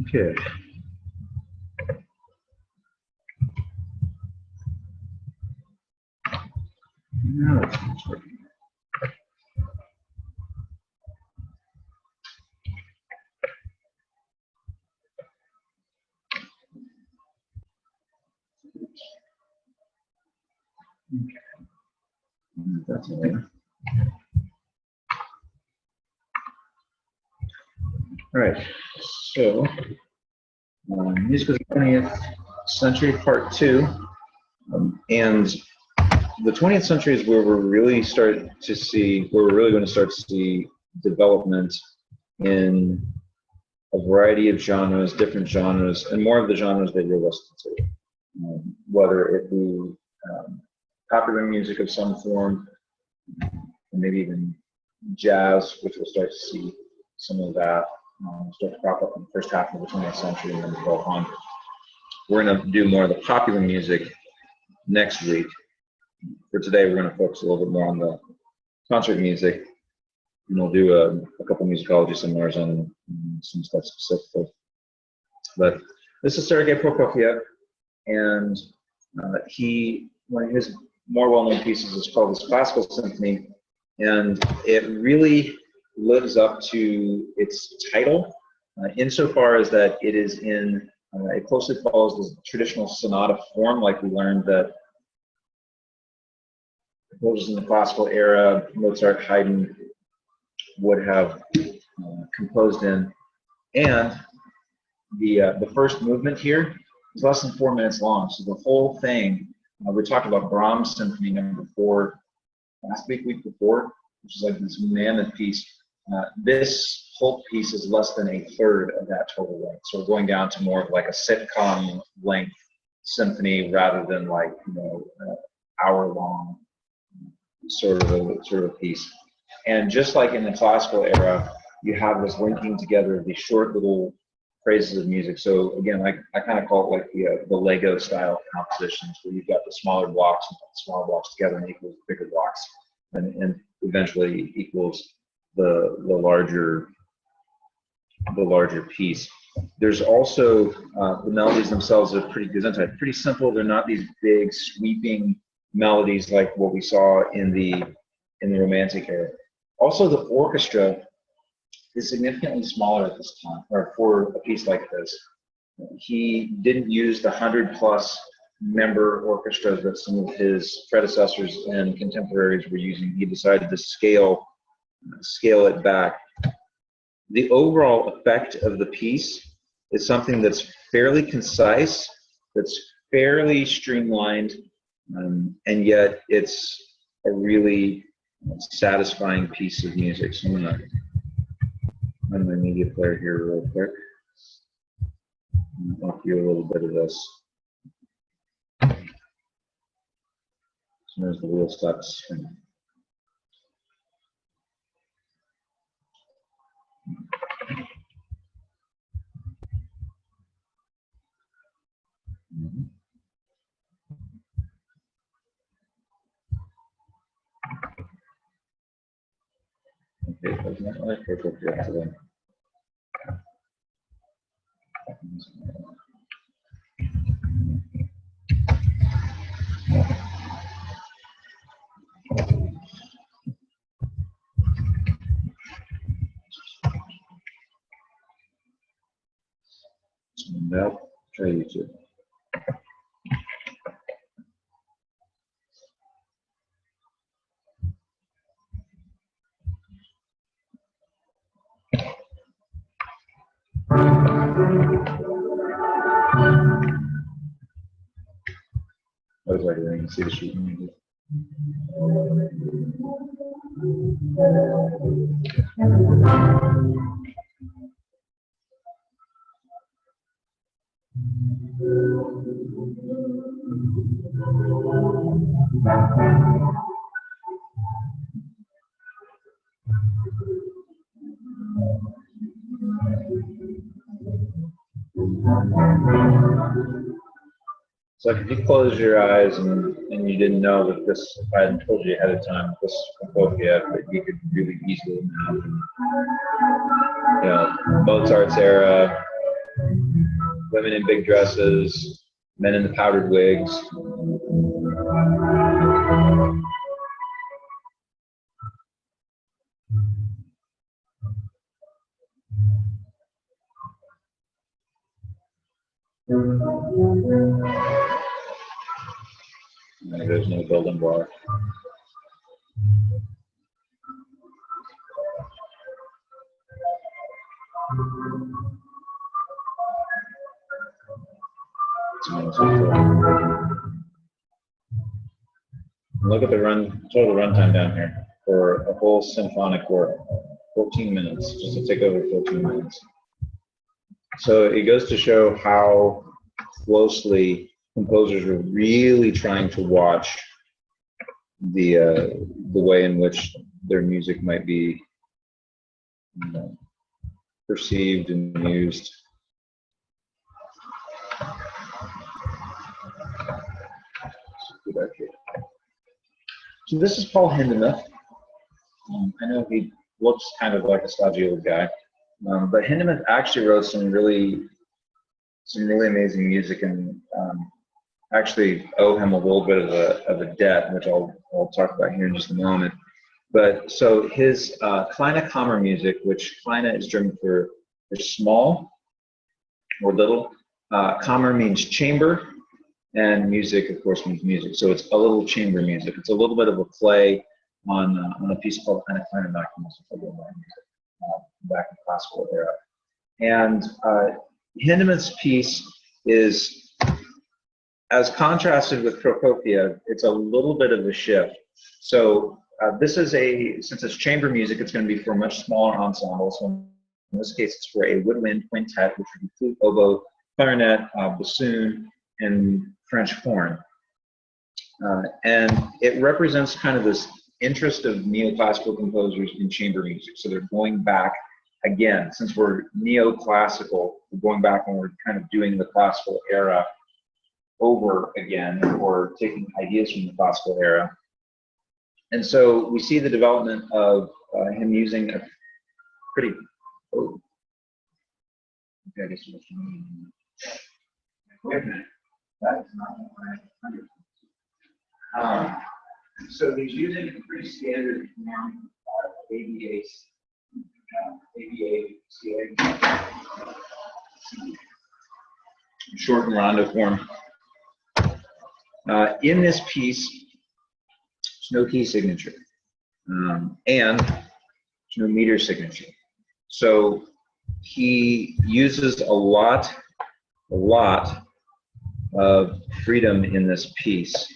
Okay. Now it's working. Okay. That's all right. All right. So, music of the 20th century, part 2, and the 20th century is where we're really going to start to see development in a variety of genres, different genres, and more of the genres that you're listening to, whether it be popular music of some form, and maybe even jazz, which we'll start to see some of that start to crop up in the first half of the 20th century and then go on. We're going to do more of the popular music next week. For today, we're going to focus a little bit more on the concert music, and we'll do a couple musicology seminars on some stuff specifically. But this is Sergei Prokofiev, and one of his more well-known pieces is called his Classical Symphony, and it really lives up to its title, insofar as that it is it closely follows the traditional sonata form, like we learned that composers in the classical era, Mozart, Haydn, would have composed in. And the first movement here is less than 4 minutes long. So the whole thing, we talked about Brahms Symphony number 4 week before, which is like this mammoth piece. This whole piece is less than a third of that total length. So we're going down to more of like a sitcom length symphony rather than like, hour-long sort of a piece. And just like in the classical era, you have this linking together of these short little phrases of music. So again, I kind of call it like the Lego style compositions, where you've got the smaller blocks and put the smaller blocks together and equals bigger blocks, and eventually equals the larger piece. There's also the melodies themselves are pretty gesundheit, pretty simple. They're not these big sweeping melodies like what we saw in the Romantic era. Also, the orchestra is significantly smaller at this time, or for a piece like this. He didn't use the 100+ member orchestra that some of his predecessors and contemporaries were using. He decided to scale it back. The overall effect of the piece is something that's fairly concise, that's fairly streamlined, and yet it's a really satisfying piece of music. So I'm going to run my media player here real quick and offer you a little bit of this. So there's the wheel stops spinning. Okay, doesn't that like perfect yet today? Nope, try YouTube. I was like, I didn't see the shooting music. So if you close your eyes and you didn't know that this, if I hadn't told you ahead of time, this Prokofiev that you could really easily imagine. You know, Mozart's era, women in big dresses, men in the powdered wigs. No, there's no golden bar. Look at the total runtime down here for a whole symphonic work. 14 minutes, just to take over 14 minutes. So it goes to show how closely composers are really trying to watch the way in which their music might be, you know, perceived and used. So this is Paul Hindemith. I know he looks kind of like a stodgy old guy, but Hindemith actually wrote some really amazing music, and actually owe him a little bit of a debt, which I'll talk about here in just a moment. But so his kleine Kammer music, which kleine is German for small or little. Kammer means chamber, and music, of course, means music. So it's a little chamber music. It's a little bit of a play on a piece called Eine kleine Nachtmusik, back in the classical era. And Hindemith's piece is, as contrasted with Prokofiev, it's a little bit of a shift. So this is since it's chamber music, it's going to be for a much smaller ensemble. So in this case, it's for a woodwind quintet, which would be flute, oboe, clarinet, bassoon, and French horn. And it represents kind of this interest of neoclassical composers in chamber music. So they're going back again, since we're neoclassical, we're going back and we're kind of doing the classical era over again, or taking ideas from the classical era. And so we see the development of him using a pretty, okay, I guess wait a minute. That is not what so he's using a pretty standard form, ABA, short and rondo form. In this piece, there's no key signature, and there's no meter signature. So he uses a lot of freedom in this piece.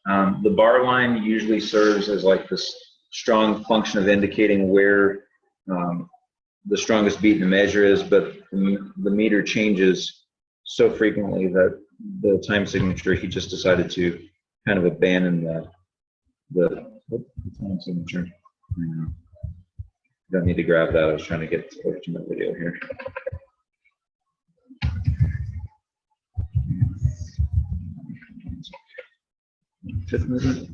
The bar line usually serves as like this strong function of indicating where the strongest beat in the measure is, but the meter changes so frequently that the time signature, he just decided to kind of abandon the time signature. Don't need to grab that. I was trying to get over to my video here. Fifth movement.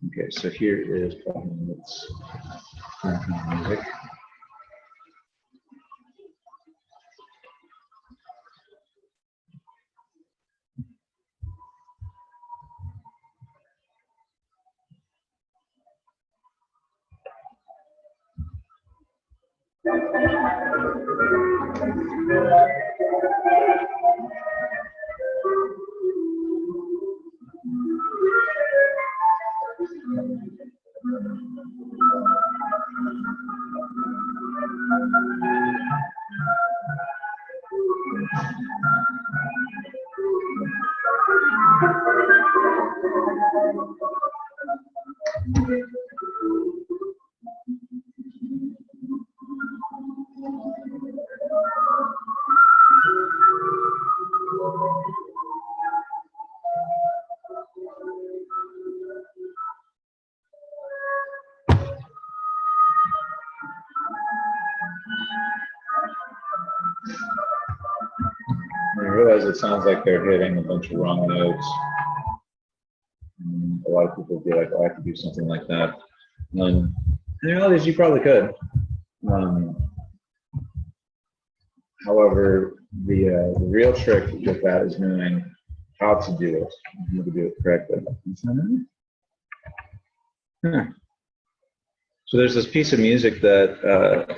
Okay, so here is Hindemith's music. And I realize it sounds like they're hitting a bunch of wrong notes. And a lot of people be like, oh, I could do something like that. And the reality is you probably could. However, the real trick with that is knowing how to do it, how to do it correctly. So there's this piece of music that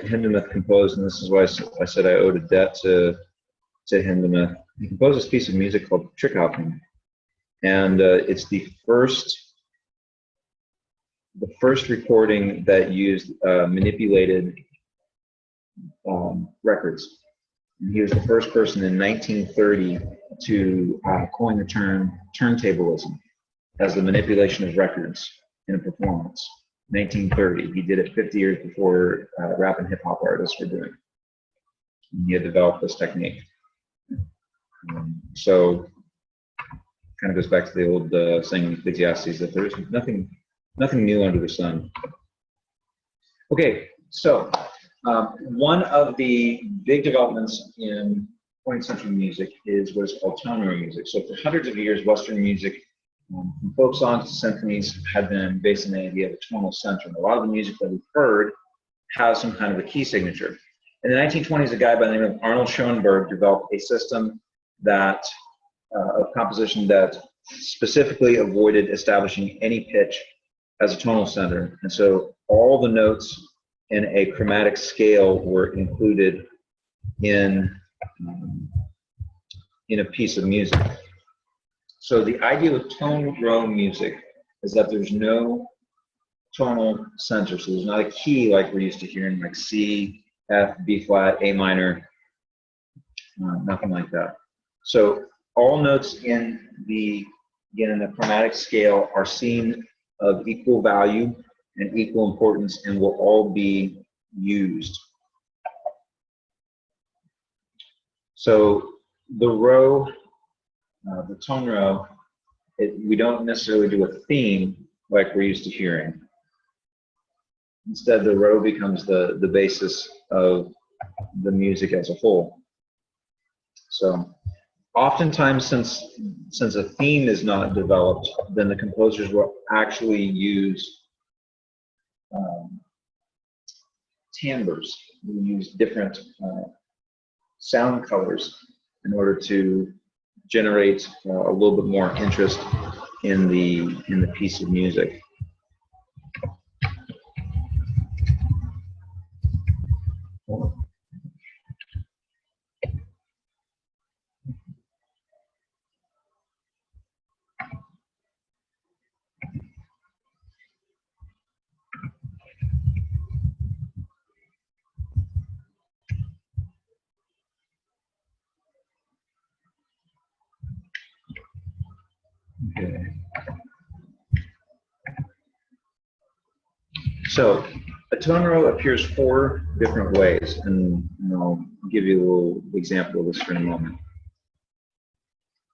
Hindemith composed, and this is why I said I owed a debt to Hindemith. He composed this piece of music called Trick Hopping, and it's the first recording that used manipulated records. And he was the first person in 1930 to coin the term turntablism as the manipulation of records in a performance. 1930. He did it 50 years before rap and hip hop artists were doing it. And he had developed this technique. So kind of goes back to the old saying in Ecclesiastes that there's nothing new under the sun. Okay, so one of the big developments in 20th century music is what is called tone row music. So for hundreds of years, Western music, from folk songs to symphonies, had been based on the idea of a tonal center. And a lot of the music that we've heard has some kind of a key signature. In the 1920s, a guy by the name of Arnold Schoenberg developed a system that of composition that specifically avoided establishing any pitch as a tonal center. And so all the notes in a chromatic scale were included in a piece of music. So the idea with tone row music is that there's no tonal center. So there's not a key like we're used to hearing, like C, F, B flat, A minor, nothing like that. So all notes in the chromatic scale are seen of equal value and equal importance and will all be used. So the row, the tone row, we don't necessarily do a theme like we're used to hearing. Instead, the row becomes the basis of the music as a whole. So oftentimes, since a theme is not developed, then the composers will actually use timbres. We use different sound colors in order to generate a little bit more interest in the piece of music. Okay. So a tone row appears 4 different ways, and I'll give you a little example of this in a moment.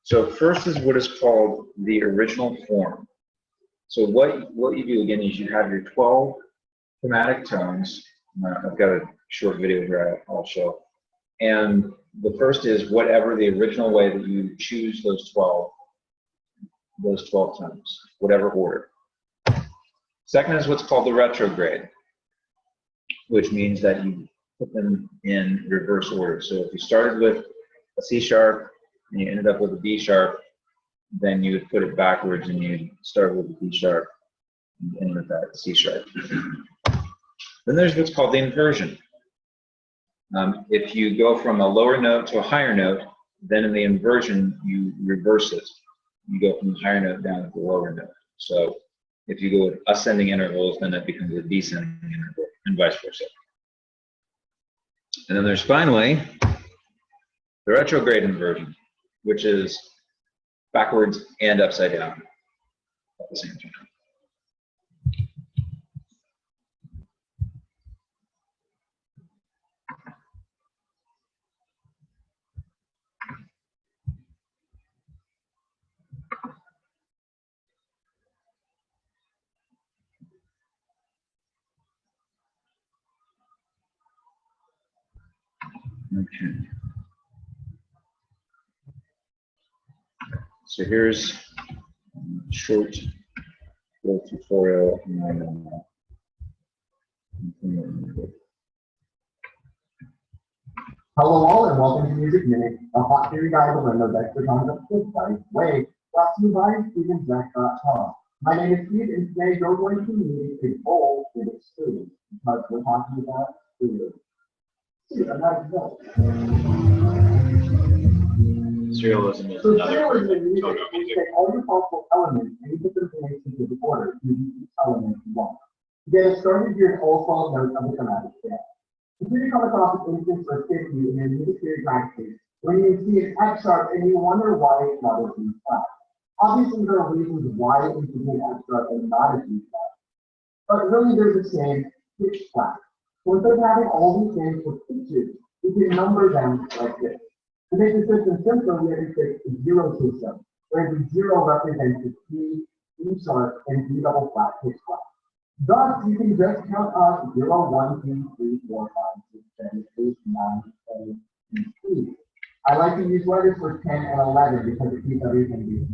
So first is what is called the original form. So what you do again is you have your 12 chromatic tones. I've got a short video here I'll show. And the first is whatever the original way that you choose those 12 tones, whatever order. Second is what's called the retrograde, which means that you put them in reverse order. So if you started with a C sharp and you ended up with a D sharp, then you would put it backwards and you'd start with a D sharp and end with that C sharp. Then there's what's called the inversion. If you go from a lower note to a higher note, then in the inversion you reverse it. You go from the higher note down to the lower note. So if you go with ascending intervals, then it becomes a descending interval, and vice versa. And then there's finally the retrograde inversion, which is backwards and upside down at the same time. Okay. So here's a short little tutorial. Hello all and welcome to Music Minute, a hot theory guide to learn those extra tons of kids by way, brought to you by StephenJack.com. My name is Steve and today you're going to need a bowl with a spoon because we're talking about food. Serialism is So another serialism in music Toto is music. take all your possible elements and you put them in a specific order using each element you want. To get us started, here's all 12 notes of the chromatic scale. If you come across an instance or 50 in your music theory practice, when you see an F sharp and you wonder why it's not a G flat. Obviously, there are reasons why it should be an F sharp and not a G flat. But really, there's a same pitch flat. So instead of having all these things with pitches, we can number them like this. To make the system simpler, we have to take a zero system, where the zero represents the C, E sharp, and D double flat pitch flat. Thus, you can just count up 0, 1, 2, 3, 4, 5, 6, 7, 8, 9, 10, and 3. I like to use letters for 10 and 11 because it keeps everything easy.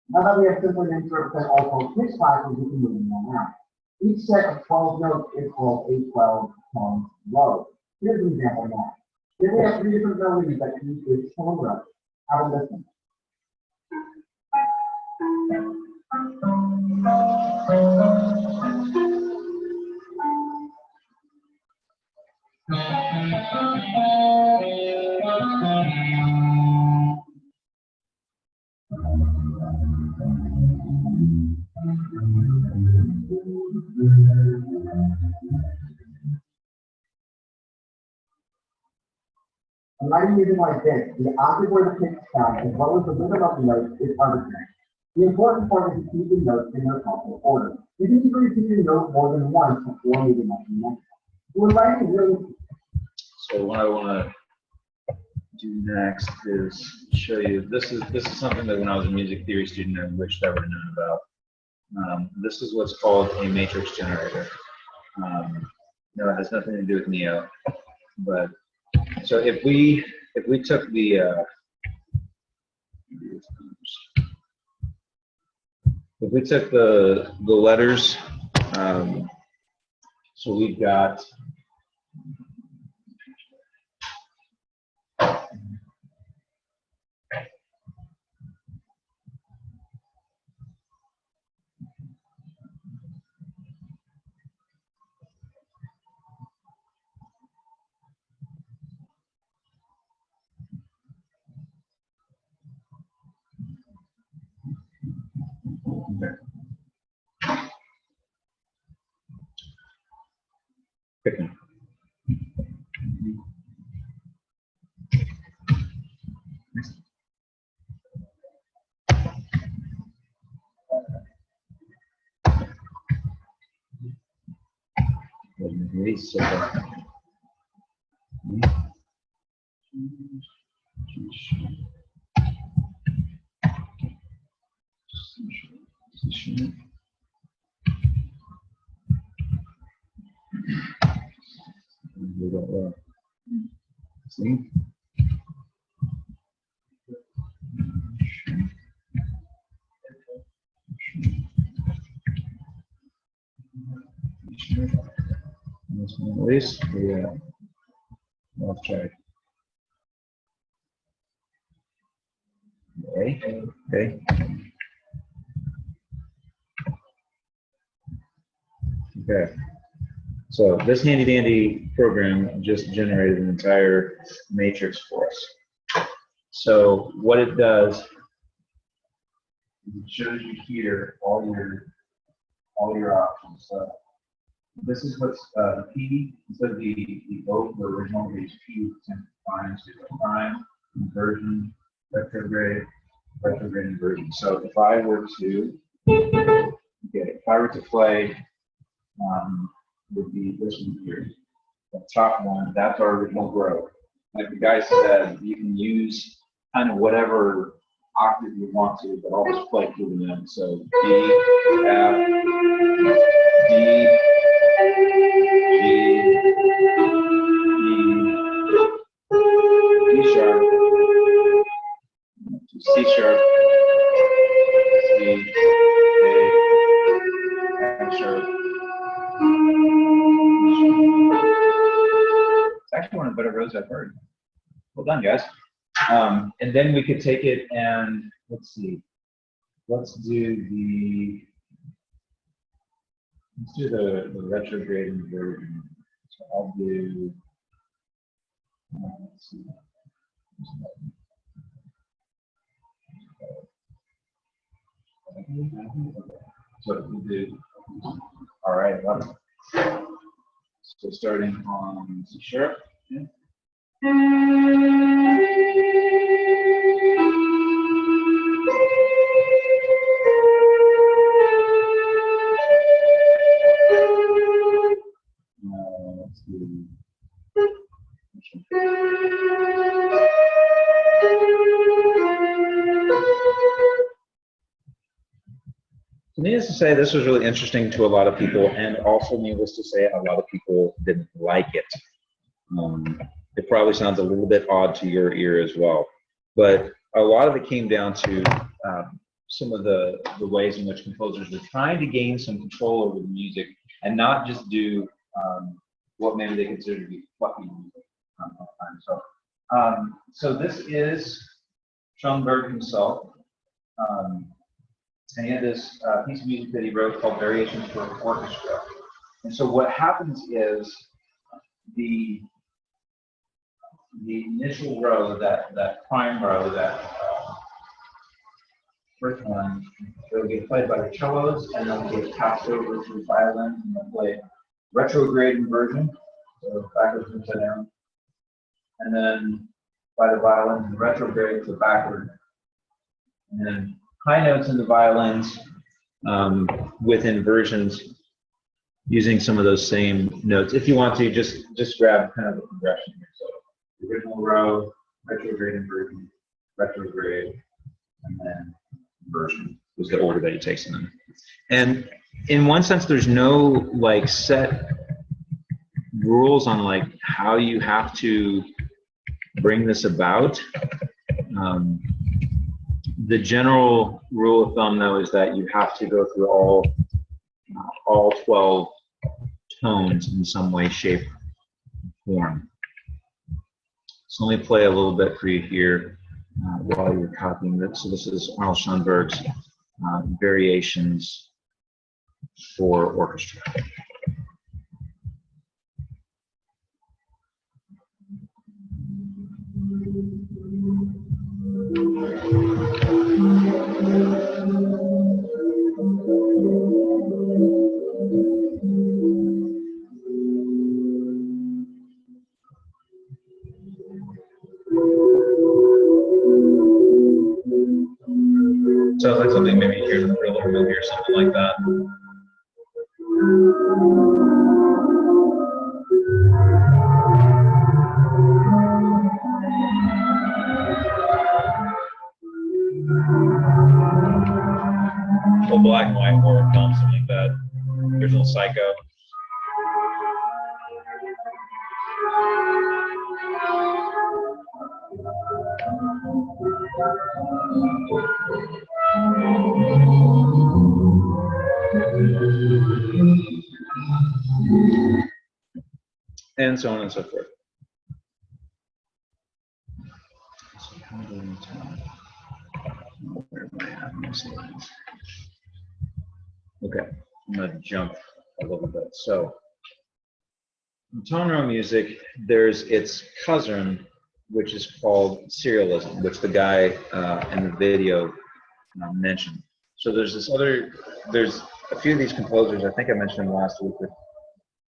Now that we have simple names to represent all 12 pitch classes, we can move them around. Each set of 12 notes is called a 12 tone row. Here's an example now. Here we have 3 different melodies that use this tone row. Have a listen. I'm writing music like this. The octave where the pitch sound, as well as the rhythm of the notes, is arbitrary. The important part is to keep the notes in their proper order. You can easily keep your note more than once before moving on to the next one. When writing really. So what I want to do next is show you. This is something that when I was a music theory student, I wished I would have known about. This is what's called a matrix generator. No, it has nothing to do with Neo, but so if we took the letters, so we've got picking. See? This one at least, yeah. Let's try. Okay. Okay. So this handy dandy program just generated an entire matrix for us. So what it does is it shows you here all your options. So this is what's the P instead of the O, the original is P times prime, inversion, retrograde, inversion. So if I were to play would be this one here. The top one, that's our original growth. Like the guy said, you can use kind of whatever octave you want to, but always play through them. So D, F, D, G, E, D sharp, C sharp, but it rose at Berg. Well done, guys. And then we could take it and let's see. Let's do the retrograde inversion. So I'll do. Let's see. So we'll do. All right, love it. So starting on C sharp. Yeah. Let's do. Needless to say, this was really interesting to a lot of people, and also needless to say, a lot of people didn't like it. It probably sounds a little bit odd to your ear as well, but a lot of it came down to some of the ways in which composers were trying to gain some control over the music and not just do what maybe they consider to be fluffy music. So this is Schoenberg himself. And he had this piece of music that he wrote called Variations for Orchestra. And so what happens is the initial row, that prime row, that first one, will get played by the cellos, and then will get passed over to the violin, and they'll play retrograde inversion, so backwards and upside down. And then by the violin, the retrograde to backward. And then high notes in the violins with inversions using some of those same notes. If you want to, just grab kind of the progression here. So the original row, retrograde inversion, retrograde, and then inversion was the order that he takes them in. And in one sense, there's no like set rules on like how you have to bring this about. The general rule of thumb, though, is that you have to go through all 12 tones in some way, shape, form. So let me play a little bit for you here while you're copying this. So this is Arnold Schoenberg's Variations for Orchestra. Sounds like something maybe you hear in the thriller movie or something like that. Old black and white horror film, something like that. Original Psycho. And so on and so forth. Where am I at my slides? Okay, I'm going to jump a little bit. So, in tone row music, there's its cousin, which is called serialism, which the guy in the video mentioned. So there's a few of these composers, I think I mentioned them last week, with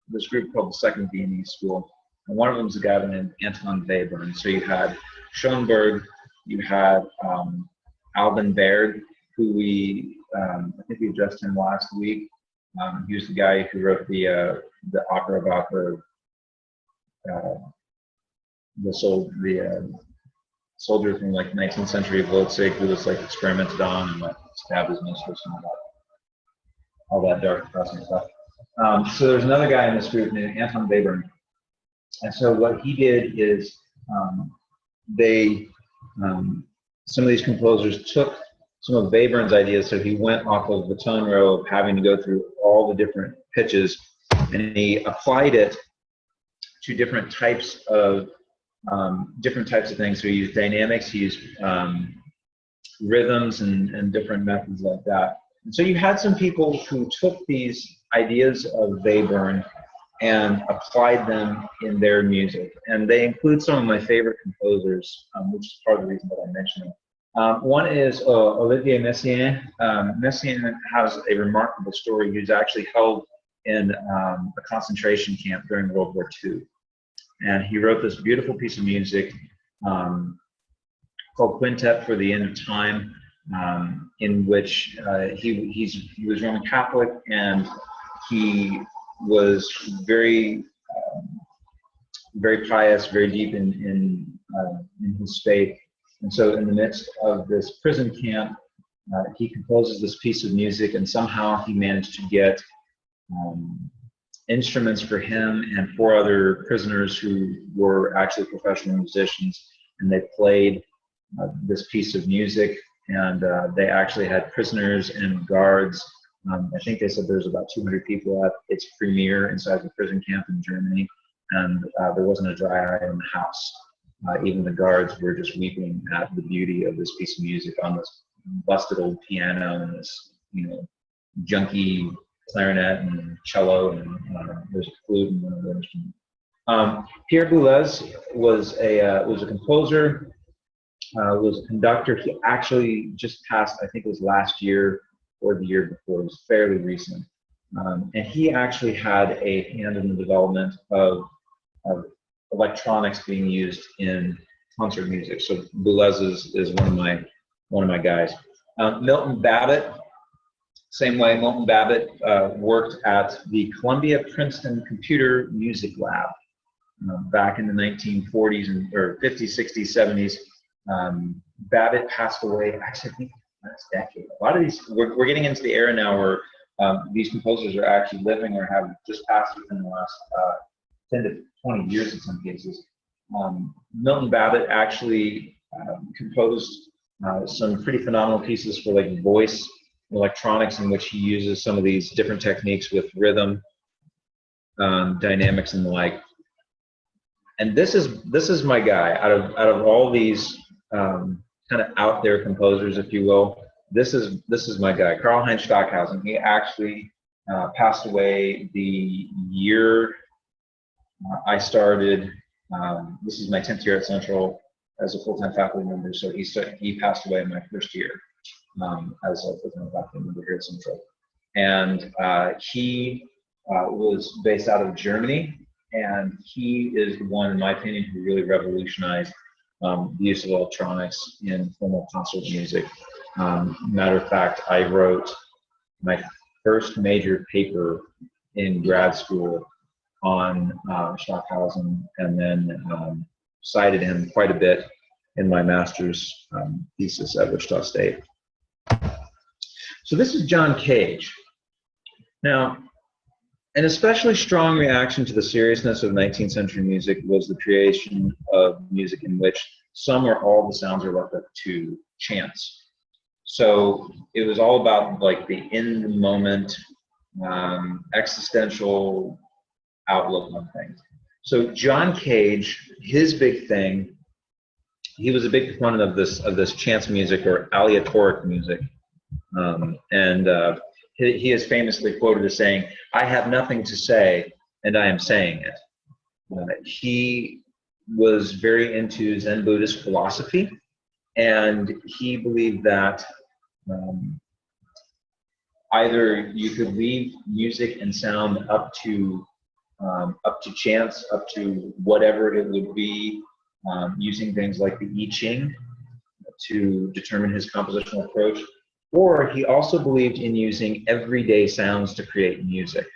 this group called the Second Viennese School. And one of them is a guy named Anton Webern. So you had Schoenberg, you had Alvin Berg, who I think we addressed him last week. He was the guy who wrote the opera about the soldier from like 19th century of Leipzig who was like experimented on and like stabbed his mistress and all that dark, depressing stuff. So there's another guy in this group named Anton Webern. And so what he did is some of these composers took some of Webern's ideas, so he went off of the tone row of having to go through all the different pitches, and he applied it to different types of different types of things. So he used dynamics, he used rhythms and different methods like that. And so you had some people who took these ideas of Webern and applied them in their music. And they include some of my favorite composers, which is part of the reason that I mentioned them. One is Olivier Messiaen. Messiaen has a remarkable story. He was actually held in a concentration camp during World War II. And he wrote this beautiful piece of music called Quintet for the End of Time, in which he was Roman Catholic, and he was very pious, very deep in his faith. And so in the midst of this prison camp, he composes this piece of music, and somehow he managed to get instruments for him and 4 other prisoners who were actually professional musicians, and they played this piece of music, and they actually had prisoners and guards. I think they said there was about 200 people at its premiere inside the prison camp in Germany, and there wasn't a dry eye in the house. Even the guards were just weeping at the beauty of this piece of music on this busted old piano and this, junky clarinet and cello, and there's a flute and one other instrument. Pierre Boulez was a composer, was a conductor. He actually just passed, I think it was last year or the year before. It was fairly recent. And he actually had a hand in the development of electronics being used in concert music. So Boulez is one of my guys. Milton Babbitt, same way. Milton Babbitt worked at the Columbia Princeton Computer Music Lab back in the 1940s or 50s, 60s, 70s. Babbitt passed away, actually, I think last decade. A lot of these, we're getting into the era now where these composers are actually living or have just passed within the last 10 to 20 years in some cases. Milton Babbitt actually composed some pretty phenomenal pieces for like voice electronics, in which he uses some of these different techniques with rhythm, dynamics, and the like. And this is my guy. Out of all these kind of out there composers, if you will, this is my guy, Karl-Heinz Stockhausen. He actually passed away the year I started. This is my 10th year at Central as a full-time faculty member. So he passed away in my first year as a full-time faculty member here at Central. And he was based out of Germany, and he is the one, in my opinion, who really revolutionized the use of electronics in formal concert music. Matter of fact, I wrote my first major paper in grad school on Stockhausen, and then cited him quite a bit in my master's thesis at Wichita State. So this is John Cage. Now, an especially strong reaction to the seriousness of 19th century music was the creation of music in which some or all the sounds are left up to chance. So it was all about like the in the moment, existential outlook on things. So John Cage, his big thing, he was a big proponent of this chance music or aleatoric music, he is famously quoted as saying, "I have nothing to say, and I am saying it." He was very into Zen Buddhist philosophy, and he believed that either you could leave music and sound up to chance, up to whatever it would be, using things like the I Ching to determine his compositional approach, or he also believed in using everyday sounds to create music.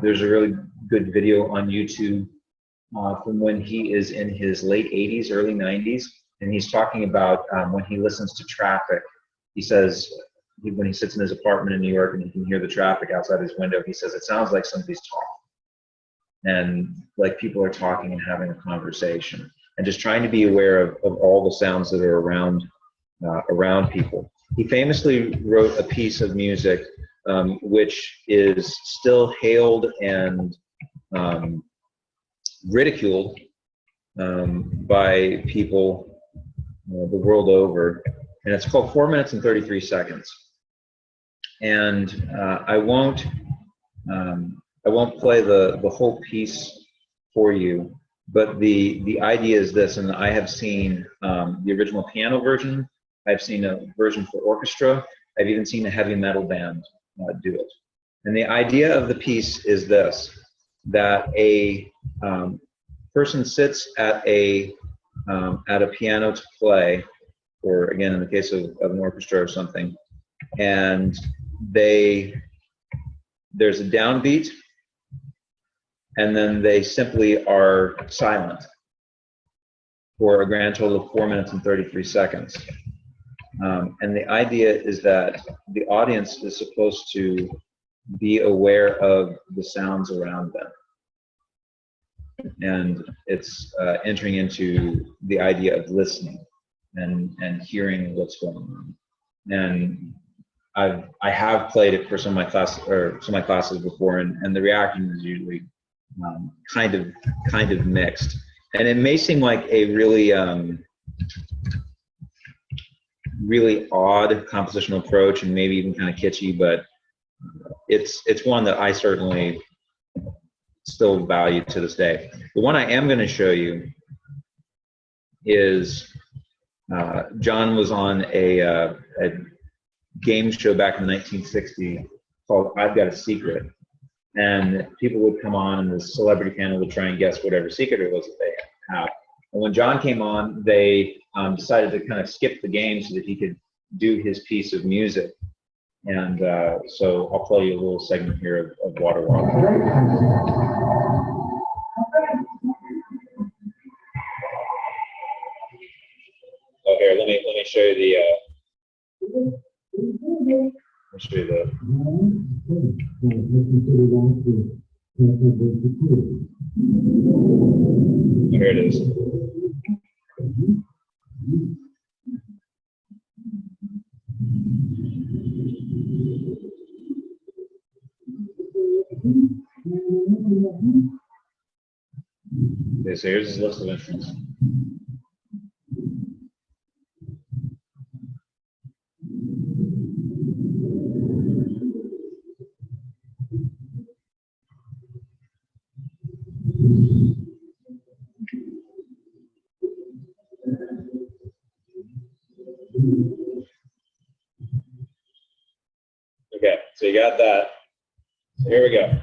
There's a really good video on YouTube from when he is in his late 80s, early 90s, and he's talking about when he listens to traffic. He says, when he sits in his apartment in New York and he can hear the traffic outside his window, he says, it sounds like somebody's talking. And like people are talking and having a conversation, and just trying to be aware of all the sounds that are around people. He famously wrote a piece of music which is still hailed and ridiculed by people the world over, and it's called 4 minutes and 33 seconds. And I won't play the whole piece for you, but the idea is this, and I have seen the original piano version. I've seen a version for orchestra. I've even seen a heavy metal band do it. And the idea of the piece is this, that a person sits at a piano to play, or again, in the case of an orchestra or something, and there's a downbeat, and then they simply are silent for a grand total of 4 minutes and 33 seconds. And the idea is that the audience is supposed to be aware of the sounds around them. And it's entering into the idea of listening and hearing what's going on. And I have played it for some of my classes before, and the reaction is usually kind of mixed. And it may seem like a really really odd compositional approach, and maybe even kind of kitschy, but it's one that I certainly still value to this day. The one I am going to show you is John was on a game show back in 1960 called I've Got a Secret, and people would come on, and the celebrity panel would try and guess whatever secret it was that they have. And when John came on, they decided to kind of skip the game so that he could do his piece of music. And so I'll play you a little segment here of Water Walk. Oh, here, let me show you the. Let me show you the. Here it is. Okay, so here's his list of instruments. Okay, so you got that. So here we go.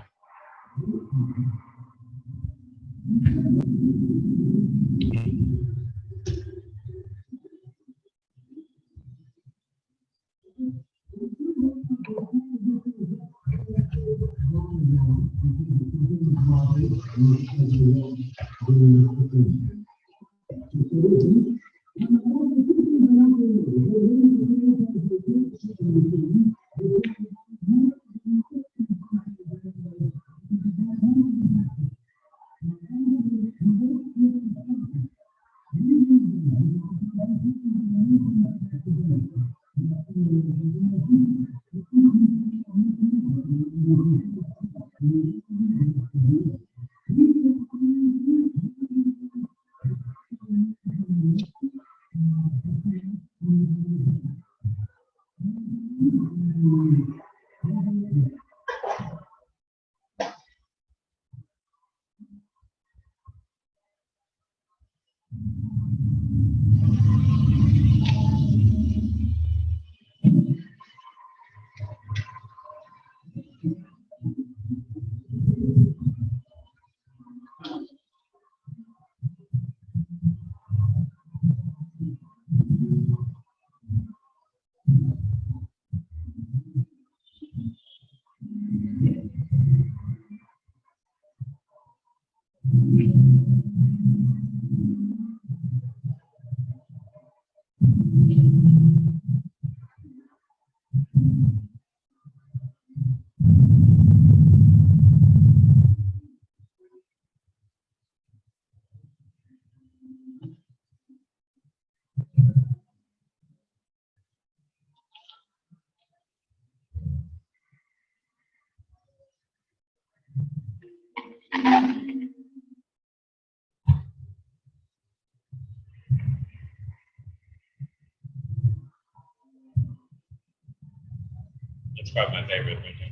It's probably my favorite right there.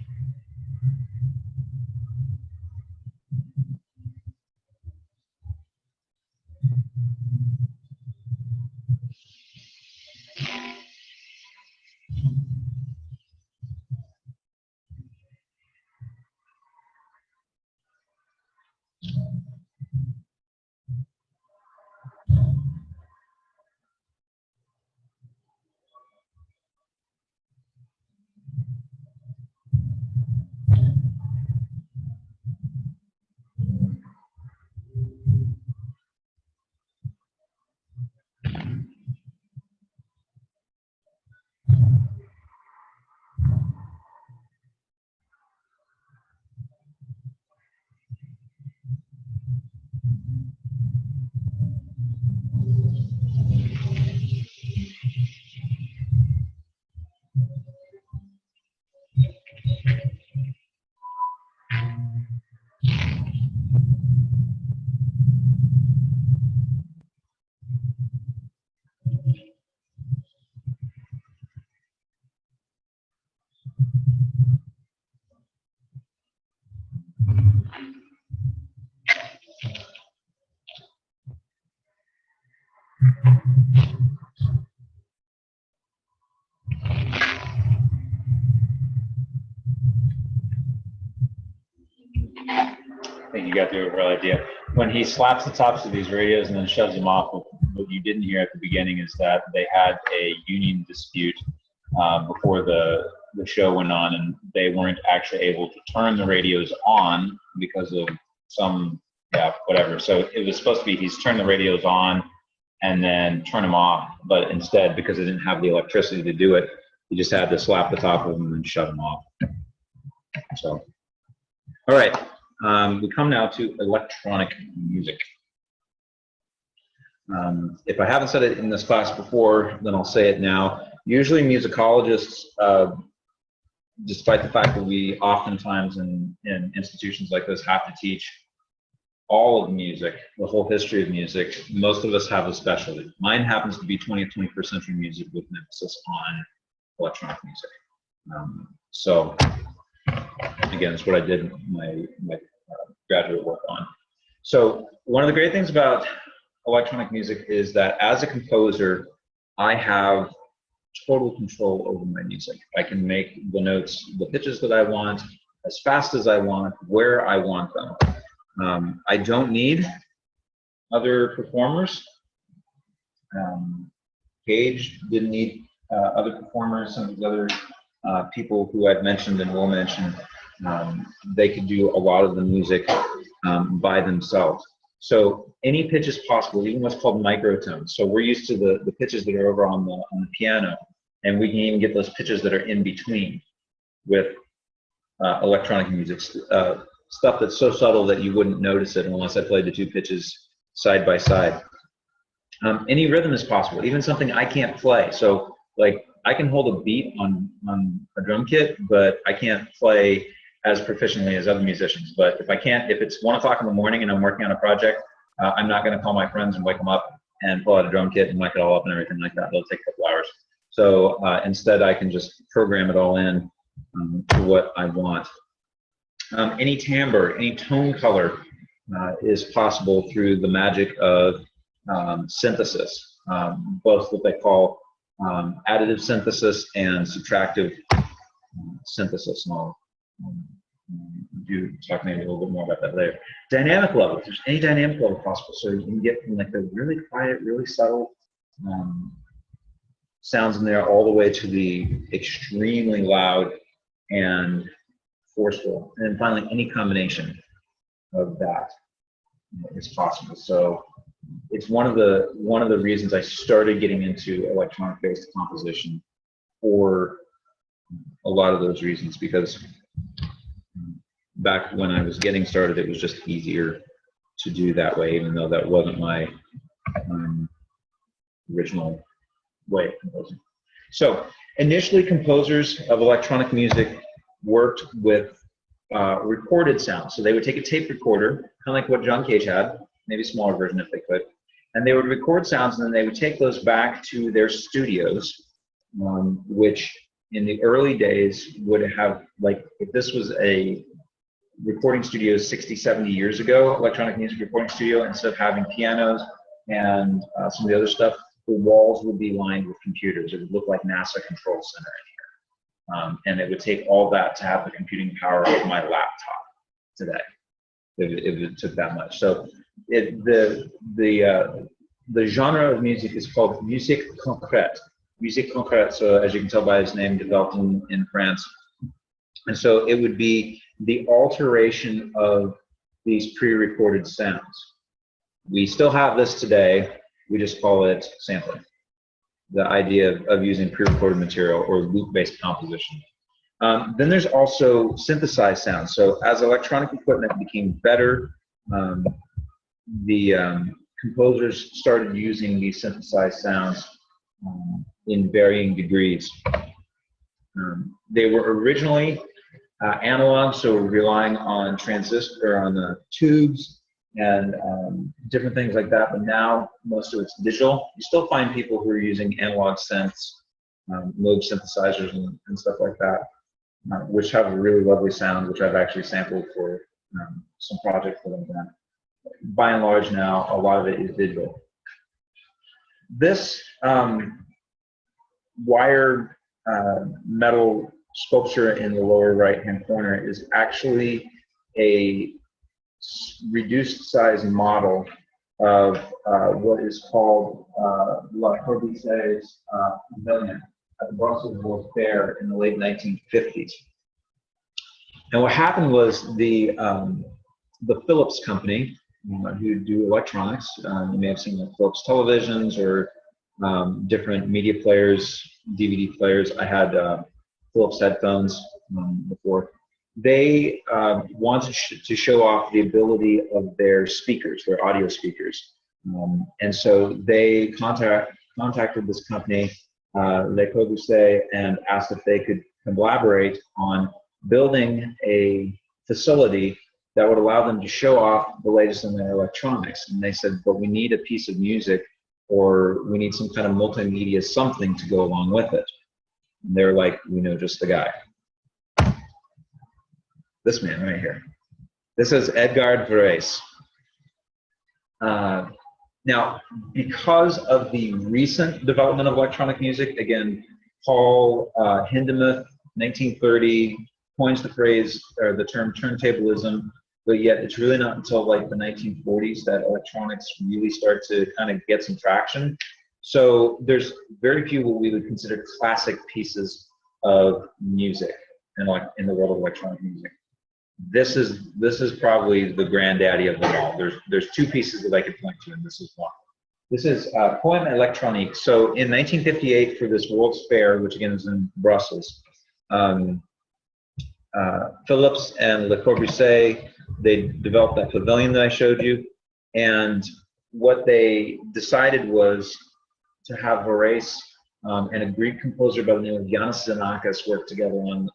I think you got the overall idea. When he slaps the tops of these radios and then shoves them off, what you didn't hear at the beginning is that they had a union dispute before the show went on, and they weren't actually able to turn the radios on because of some, whatever. So it was supposed to be he's turned the radios on and then turn them off, but instead, because they didn't have the electricity to do it, he just had to slap the top of them and shut them off. So, all right. We come now to electronic music. If I haven't said it in this class before, then I'll say it now. Usually musicologists, despite the fact that we oftentimes in institutions like this have to teach all of music, the whole history of music, most of us have a specialty. Mine happens to be 20th, 21st century music with an emphasis on electronic music. So again, it's what I did my graduate work on. So one of the great things about electronic music is that as a composer, I have total control over my music. I can make the notes, the pitches that I want, as fast as I want, where I want them. I don't need other performers. Gage didn't need other performers. Some of the other people who I've mentioned and will mention, they could do a lot of the music by themselves. So any pitch is possible, even what's called microtones. So we're used to the pitches that are over on the piano, and we can even get those pitches that are in between with electronic music. Stuff that's so subtle that you wouldn't notice it unless I played the two pitches side by side. Any rhythm is possible, even something I can't play. So like I can hold a beat on a drum kit, but I can't play as proficiently as other musicians. But if it's 1 o'clock in the morning and I'm working on a project, I'm not going to call my friends and wake them up and pull out a drum kit and mic it all up and everything like that. It'll take a couple hours. So instead, I can just program it all in to what I want. Any timbre, any tone color is possible through the magic of synthesis, both what they call additive synthesis and subtractive synthesis. And I'll talk maybe a little bit more about that later. Dynamic level, if there's any dynamic level possible, so you can get from like the really quiet, really subtle sounds in there all the way to the extremely loud and forceful. And then finally, any combination of that is possible. So it's one of the reasons I started getting into electronic-based composition for a lot of those reasons, because back when I was getting started, it was just easier to do that way, even though that wasn't my original way of composing. So initially, composers of electronic music worked with recorded sounds. So they would take a tape recorder, kind of like what John Cage had, maybe a smaller version if they could, and they would record sounds, and then they would take those back to their studios, which in the early days would have, like, if this was a recording studio 60, 70 years ago, electronic music recording studio, instead of having pianos and some of the other stuff, the walls would be lined with computers. It would look like NASA Control Center in here. And it would take all that to have the computing power of my laptop today, if it took that much. So the genre of music is called musique concrète. Musique concrète, so as you can tell by his name, developed in France. And so it would be the alteration of these pre-recorded sounds. We still have this today, we just call it sampling. The idea of using pre-recorded material or loop-based composition. Then there's also synthesized sounds. So as electronic equipment became better, the composers started using these synthesized sounds in varying degrees. They were originally analog, so relying on transistor, on the tubes and different things like that, but now most of it's digital. You still find people who are using analog synths, Moog synthesizers and stuff like that, which have a really lovely sound, which I've actually sampled for some projects that I've done. By and large now, a lot of it is digital. This wire metal sculpture in the lower right-hand corner is actually a reduced size model of what is called La Corbusier's pavilion at the Brussels World's Fair in the late 1950s. And what happened was the Philips company, who do electronics, you may have seen like Philips televisions or different media players, DVD players. I had Philips headphones before. They wanted to show off the ability of their speakers, their audio speakers. And so they contacted this company, Le Corbusier, and asked if they could collaborate on building a facility that would allow them to show off the latest in their electronics. And they said, but we need a piece of music, or we need some kind of multimedia something to go along with it. And they're like, we know just the guy. This man right here. This is Edgar Varese. Now, because of the recent development of electronic music, again, Paul Hindemith, 1930, coins the phrase or the term turntablism, but yet it's really not until like the 1940s that electronics really start to kind of get some traction. So there's very few what we would consider classic pieces of music in the world of electronic music. This is probably the granddaddy of them all. There's two pieces that I could point to, and this is one. This is Poème Électronique. So in 1958, for this World's Fair, which again is in Brussels, Philips and Le Corbusier, they developed that pavilion that I showed you, and what they decided was to have Varese and a Greek composer by the name of Yannis Xenakis work together on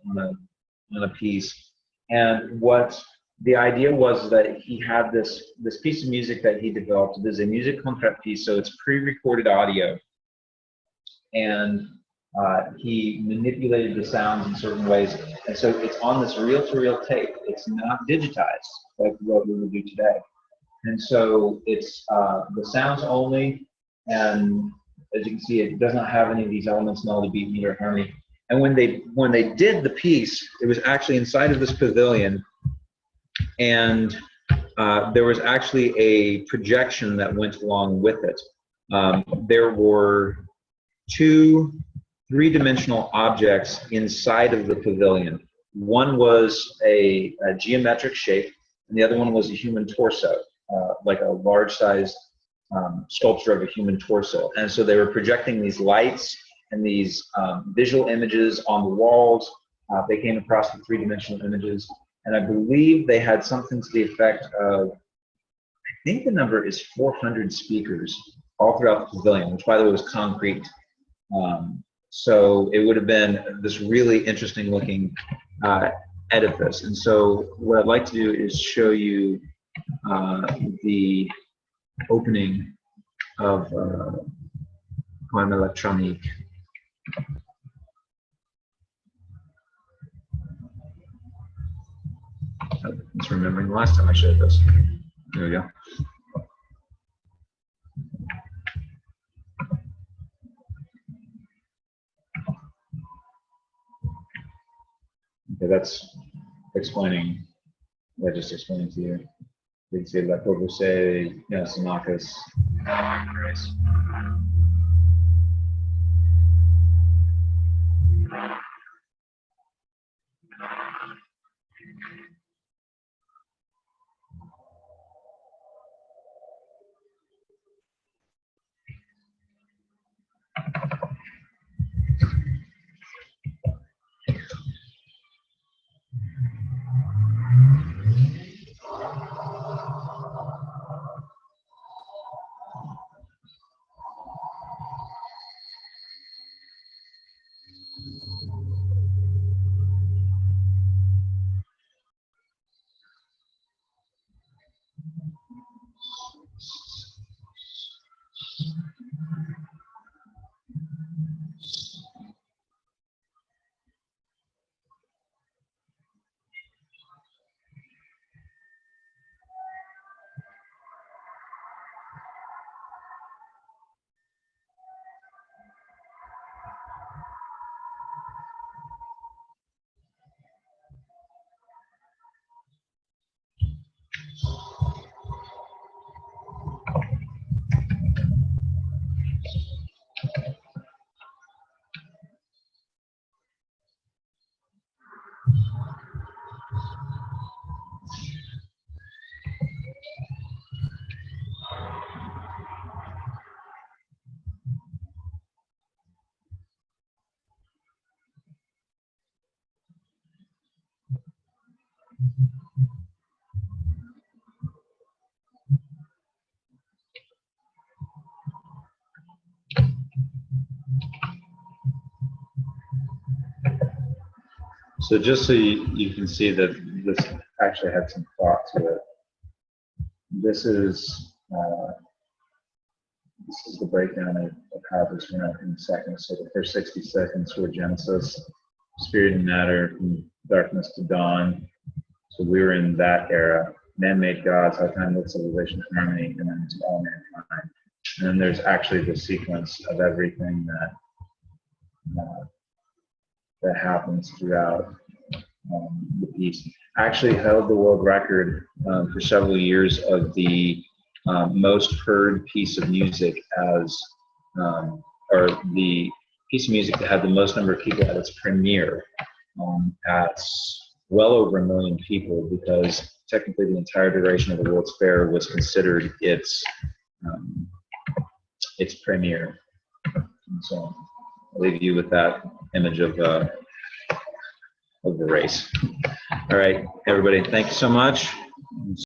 a piece. And what the idea was that he had this piece of music that he developed. It is a musique concrète piece, so it's pre-recorded audio, and he manipulated the sounds in certain ways, and so it's on this reel-to-reel tape. It's not digitized like what we would do today, and so it's the sounds only, and as you can see, it does not have any of these elements, melody, beat, meter, harmony. And when they did the piece, it was actually inside of this pavilion, and there was actually a projection that went along with it. There were two three-dimensional objects inside of the pavilion. One was a geometric shape, and the other one was a human torso, like a large-sized sculpture of a human torso. And so they were projecting these lights and these visual images on the walls. They came across the three-dimensional images, and I believe they had something to the effect of, I think the number is 400 speakers all throughout the pavilion, which by the way was concrete. So it would have been this really interesting looking edifice. And so what I'd like to do is show you the opening of Poème Électronique. just remembering the last time I showed this. There we go. Okay, that's explaining what I just explained to you. You can see La Corbusier, Sinakis, race. So just so you can see that this actually had some thought to it. This is the breakdown of how this went in seconds. So the first 60 seconds were Genesis, Spirit and Matter, from darkness to dawn. So we were in that era. Man-made gods, high time, lit civilization, harmony, and then it's all mankind. And then there's actually the sequence of everything that happens throughout the piece. Actually held the world record for several years of the most heard piece of music as, or the piece of music that had the most number of people at its premiere. At well over 1 million people, because technically the entire duration of the World's Fair was considered its premiere. And so I'll leave you with that image of the race. All right, everybody, thank you so much.